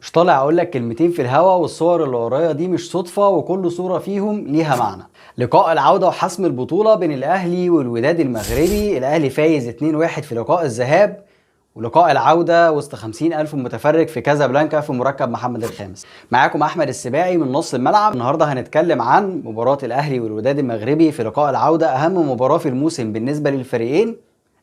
مش طالع اقول لك كلمتين في الهوا، والصور اللي ورايا دي مش صدفة، وكل صورة فيهم ليها معنى. لقاء العودة وحسم البطولة بين الاهلي والوداد المغربي، الاهلي فايز 2-1 في لقاء الذهاب، ولقاء العودة وسط 50,000 متفرج في كازابلانكا في مركب محمد الخامس. معاكم أحمد السباعي من نص الملعب. النهاردة هنتكلم عن مباراة الأهلي والوداد المغربي في لقاء العودة، أهم مباراة في الموسم بالنسبة للفريقين.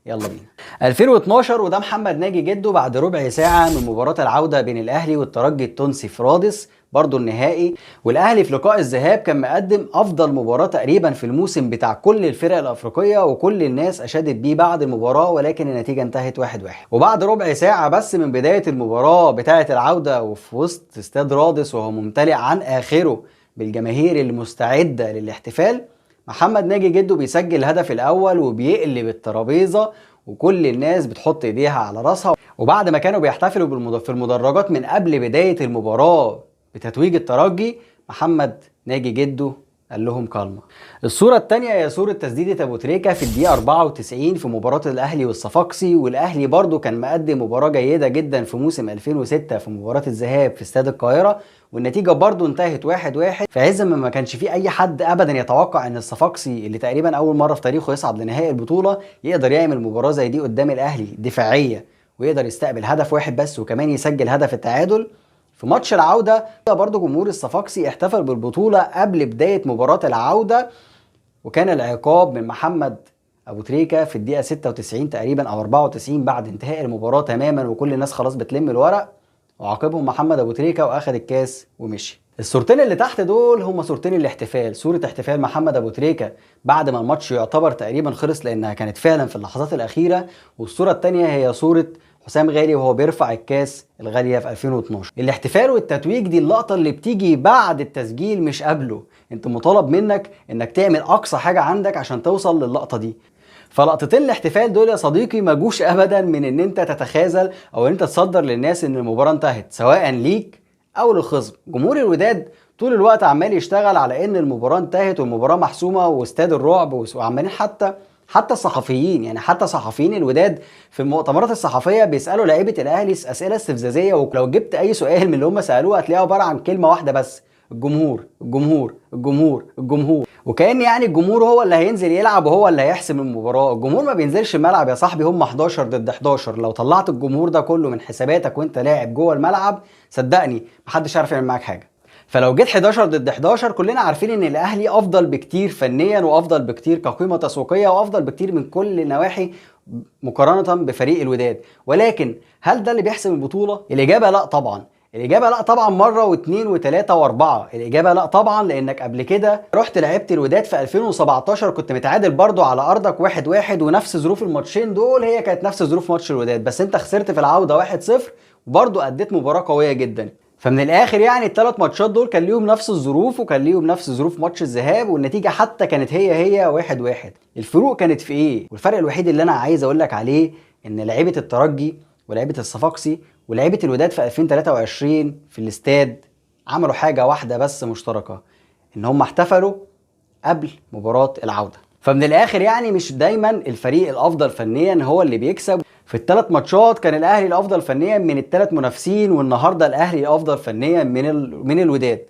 يلا بينا. 2012 وده محمد ناجي جده بعد ربع ساعة من مباراة العودة بين الأهلي والترجي التونسي في رادس، برضه النهائي. والاهلي في لقاء الذهاب كان مقدم افضل مباراه تقريبا في الموسم بتاع كل الفرق الافريقيه، وكل الناس اشادت بيه بعد المباراه، ولكن النتيجه انتهت 1-1. وبعد ربع ساعه بس من بدايه المباراه بتاعه العوده، وفي وسط استاد رادس وهو ممتلئ عن اخره بالجماهير المستعده للاحتفال، محمد ناجي جده بيسجل الهدف الاول وبيقلب الترابيزه، وكل الناس بتحط ايديها على راسها. وبعد ما كانوا بيحتفلوا في المدرجات من قبل بدايه المباراه بتتويج الترجي، محمد ناجي جده قال لهم كلمة. الصورة الثانية هي صورة تسديدة أبو تريكة في الدقيقة 94 في مباراة الأهلي والصفاقسي، والأهلي برضو كان مقدم مباراة جيدة جدا في موسم 2006 في مباراة الذهاب في استاد القاهرة، والنتيجة برضو انتهت 1-1 في عز ما كانش فيه أي حد أبدا يتوقع إن الصفاقسي اللي تقريبا أول مرة في تاريخه يصعد لنهائي البطولة يقدر يعمل مباراة زي دي قدام الأهلي دفاعية، ويقدر يستقبل هدف واحد بس وكمان يسجل هدف التعادل. في ماتش العودة برضو جمهور الصفاقسي احتفل بالبطولة قبل بداية مباراة العودة، وكان العقاب من محمد أبو تريكة في الدقيقة 96 تقريبا أو 94 بعد انتهاء المباراة تماما وكل الناس خلاص بتلم الورق، وعاقبهم محمد أبو تريكة وأخد الكاس ومشي. الصورتين اللي تحت دول هما صورتين الاحتفال، صورة احتفال محمد أبو تريكة بعد ما الماتش يعتبر تقريبا خلص لأنها كانت فعلا في اللحظات الأخيرة، والصورة الثانية هي صورة حسام غالي وهو بيرفع الكاس الغالية في 2012. الاحتفال والتتويج دي اللقطة اللي بتيجي بعد التسجيل مش قبله، انت مطالب منك انك تعمل اقصى حاجة عندك عشان توصل للقطة دي. فلقطتين الاحتفال دول يا صديقي ما جوش ابدا من ان انت تتخاذل او ان انت تصدر للناس ان المباراة انتهت سواء ليك او للخصم. جمهور الوداد طول الوقت عمال يشتغل على ان المباراة انتهت والمباراة محسومة واستاد الرعب، وعمالين حتى الصحفيين، يعني حتى صحفيين الوداد في المؤتمرات الصحفيه بيسالوا لعيبه الاهلي اسئله استفزازيه، ولو جبت اي سؤال من اللي هم سالوه هتلاقيه عباره عن كلمه واحده بس: الجمهور الجمهور الجمهور الجمهور. وكأن يعني الجمهور هو اللي هينزل يلعب وهو اللي هيحسم المباراه. الجمهور ما بينزلش الملعب يا صاحبي، هم 11 ضد 11، لو طلعت الجمهور ده كله من حساباتك وانت لاعب جوه الملعب صدقني محدش عارف يعمل معاك حاجه. فلو جيت 11 ضد 11 كلنا عارفين ان الاهلي افضل بكتير فنيا، وافضل بكتير كقيمه تسويقيه، وافضل بكتير من كل النواحي مقارنه بفريق الوداد. ولكن هل ده اللي بيحسم البطوله؟ الاجابه لا طبعا. الاجابه لا طبعا، مره واثنين وثلاثه واربعه. الاجابه لا طبعا، لانك قبل كده رحت لعبت الوداد في 2017 كنت متعادل برضو على ارضك 1-1، ونفس ظروف الماتشين دول هي كانت نفس ظروف ماتش الوداد، بس انت خسرت في العوده 1-0 وبرضو اديت مباراه قويه جدا. فمن الاخر يعني الثلاث ماتشات دول كان ليهم نفس الظروف، وكان ليهم نفس ظروف ماتش الذهاب، والنتيجه حتى كانت هي 1-1. الفروق كانت في ايه؟ والفرق الوحيد اللي انا عايز اقول لك عليه ان لعيبه الترجي ولعيبه الصفاقسي ولعيبه الوداد في 2023 في الاستاد عملوا حاجه واحده بس مشتركه، ان هم احتفلوا قبل مباراه العوده. فمن الاخر يعني مش دايما الفريق الافضل فنيا هو اللي بيكسب. في الثلاث ماتشات كان الاهلي الافضل فنيا من الثلاث منافسين، والنهارده الاهلي الافضل فنيا من الوداد.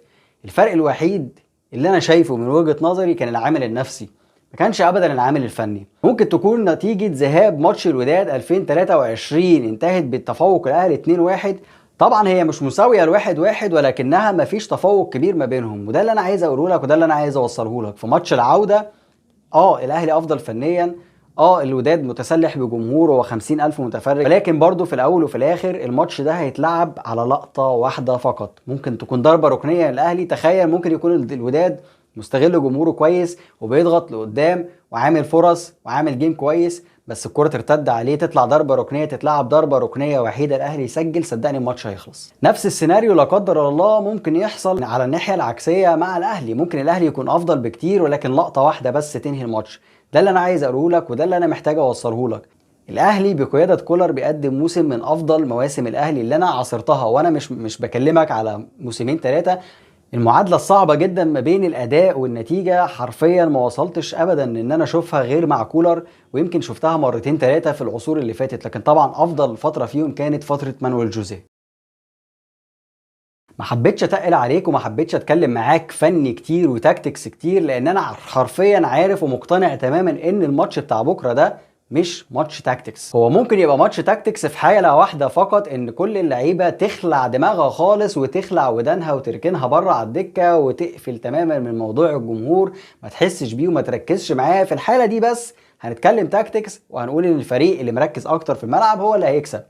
الفرق الوحيد اللي انا شايفه من وجهة نظري كان العامل النفسي، ما كانش ابدا العامل الفني. ممكن تكون نتيجة ذهاب ماتش الوداد 2023 انتهت بالتفوق الاهلي 2-1، طبعا هي مش مساويه ل1-1 ولكنها مفيش تفوق كبير ما بينهم، وده اللي انا عايز اقوله لك وده اللي انا عايز اوصله لك. في ماتش العوده الاهلي افضل فنيا، الوداد متسلح بجمهوره و50,000 متفرج، ولكن برضه في الاول وفي الاخر الماتش ده هيتلعب على لقطه واحده فقط، ممكن تكون ضربه ركنيه للاهلي. تخيل ممكن يكون الوداد مستغل جمهوره كويس وبيضغط لقدام وعامل فرص وعامل جيم كويس، بس الكرة ترتد عليه تطلع ضربة ركنية، تتلعب ضربة ركنية وحيدة الاهلي يسجل، صدقني الماتش هيخلص. نفس السيناريو لا قدر الله ممكن يحصل على الناحية العكسية مع الاهلي، ممكن الاهلي يكون افضل بكتير ولكن لقطة واحدة بس تنهي الماتش. ده اللي انا عايز اقوله لك وده اللي انا محتاج اوصله لك. الاهلي بقيادة كولر بيقدم موسم من افضل مواسم الاهلي اللي انا عاصرتها، وانا مش بكلمك على موسمين ثلاثة. المعادلة الصعبة جدا ما بين الأداء والنتيجة حرفيا ما وصلتش أبدا إن أنا أشوفها غير مع كولر، ويمكن شفتها مرتين ثلاثة في العصور اللي فاتت، لكن طبعا أفضل فترة فيهم كانت فترة مانويل جوزيه. ما حبيتش اتقل عليك وما حبيتش اتكلم معاك فني كتير وتاكتكس كتير، لان انا حرفيا عارف ومقتنع تماما ان الماتش بتاع بكره ده مش ماتش تاكتكس. هو ممكن يبقى ماتش تاكتكس في حالة واحدة فقط، ان كل اللعيبة تخلع دماغها خالص وتخلع ودانها وتركنها بره على الدكة وتقفل تماما من موضوع الجمهور، ما تحسش بيه وما تركزش معاه. في الحالة دي بس هنتكلم تاكتكس وهنقول ان الفريق اللي مركز اكتر في الملعب هو اللي هيكسب.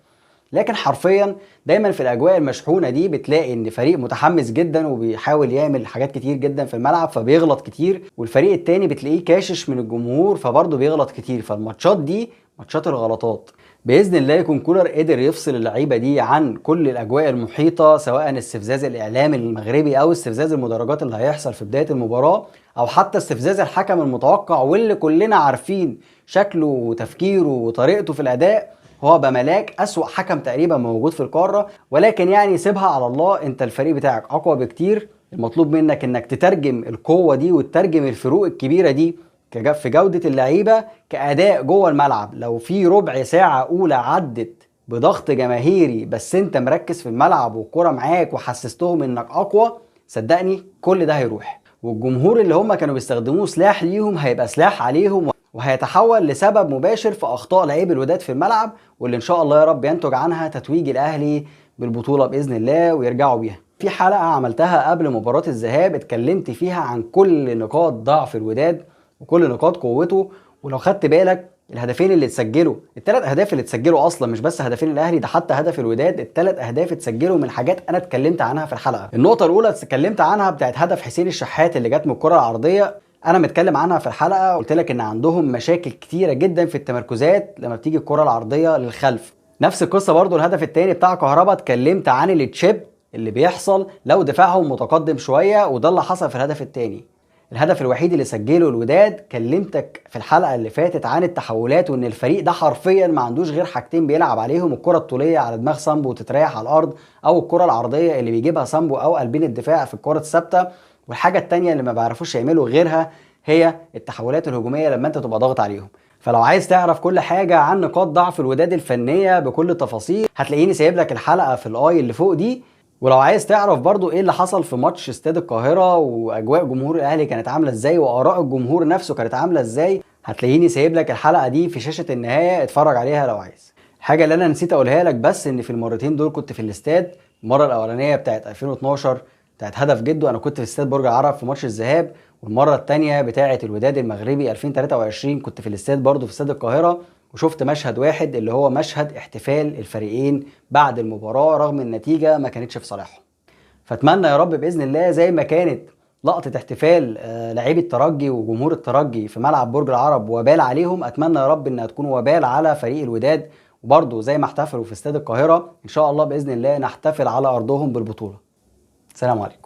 لكن حرفيا دايما في الاجواء المشحونه دي بتلاقي ان فريق متحمس جدا وبيحاول يعمل حاجات كتير جدا في الملعب فبيغلط كتير، والفريق التاني بتلاقيه كاشش من الجمهور فبرضه بيغلط كتير. فالماتشات دي ماتشات الغلطات. باذن الله يكون كولر قدر يفصل اللعيبه دي عن كل الاجواء المحيطه، سواء استفزاز الاعلام المغربي او استفزاز المدرجات اللي هيحصل في بدايه المباراه، او حتى استفزاز الحكم المتوقع واللي كلنا عارفين شكله وتفكيره وطريقته في الاداء. هو بملاك أسوأ حكم تقريبا موجود في القارة، ولكن يعني سيبها على الله. انت الفريق بتاعك اقوى بكتير، المطلوب منك انك تترجم القوة دي وتترجم الفروق الكبيرة دي في جودة اللعيبة كأداء جوه الملعب. لو في ربع ساعة أولى عدت بضغط جماهيري بس انت مركز في الملعب والكرة معاك وحسستهم انك اقوى، صدقني كل ده هيروح، والجمهور اللي هم كانوا بيستخدموه سلاح ليهم هيبقى سلاح عليهم، وهيتحول لسبب مباشر في اخطاء لعيب الوداد في الملعب، واللي ان شاء الله يا رب ينتج عنها تتويج الاهلي بالبطوله باذن الله ويرجعوا بيها. في حلقه عملتها قبل مباراه الذهاب اتكلمت فيها عن كل نقاط ضعف الوداد وكل نقاط قوته، ولو خدت بالك الهدفين اللي اتسجلوا، الثلاث اهداف اللي اتسجلوا اصلا مش بس هدفين الاهلي، ده حتى هدف الوداد الثلاث اهداف اتسجلوا من حاجات انا اتكلمت عنها في الحلقه. النقطه الاولى اتكلمت عنها بتاعت هدف حسين الشحات اللي جت من الكره العرضيه، انا متكلم عنها في الحلقه، قلت لك ان عندهم مشاكل كتيره جدا في التمركزات لما بتيجي الكره العرضيه للخلف. نفس القصه برضو الهدف الثاني بتاع كهربا، اتكلمت عن التشيب اللي بيحصل لو دفاعهم متقدم شويه، وده اللي حصل في الهدف الثاني. الهدف الوحيد اللي سجله الوداد كلمتك في الحلقه اللي فاتت عن التحولات، وان الفريق ده حرفيا ما عندوش غير حاجتين بيلعب عليهم، الكره الطوليه على دماغ سامبو وتتريح على الارض، او الكره العرضيه اللي بيجيبها سامبو او قلبين الدفاع في الكره الثابته. والحاجه الثانيه اللي ما بيعرفوش يعملوا غيرها هي التحولات الهجوميه لما انت تبقى ضاغط عليهم. فلو عايز تعرف كل حاجه عن نقاط ضعف الوداد الفنيه بكل التفاصيل هتلاقيني سايب لك الحلقه في الاي اللي فوق دي. ولو عايز تعرف برضو ايه اللي حصل في ماتش استاد القاهره واجواء جمهور الاهلي كانت عامله ازاي واراء الجمهور نفسه كانت عامله ازاي، هتلاقيني سايب لك الحلقه دي في شاشه النهايه، اتفرج عليها لو عايز. الحاجه اللي انا نسيت اقولها لك بس ان في المرتين دول كنت في الاستاد. المره الاولانيه بتاعت 2012 بتاعت هدف جده انا كنت في استاد برج العرب في ماتش الذهاب، والمره الثانيه بتاعت الوداد المغربي 2023 كنت في الاستاد برضو في استاد القاهره، وشفت مشهد واحد اللي هو مشهد احتفال الفريقين بعد المباراه رغم النتيجه ما كانتش في صالحهم. فاتمنى يا رب باذن الله زي ما كانت لقطه احتفال لاعبي الترجي وجمهور الترجي في ملعب برج العرب وبال عليهم، اتمنى يا رب انها تكون وبال على فريق الوداد، وبرضه زي ما احتفلوا في استاد القاهره ان شاء الله باذن الله نحتفل على ارضهم بالبطوله. سلام عليكم.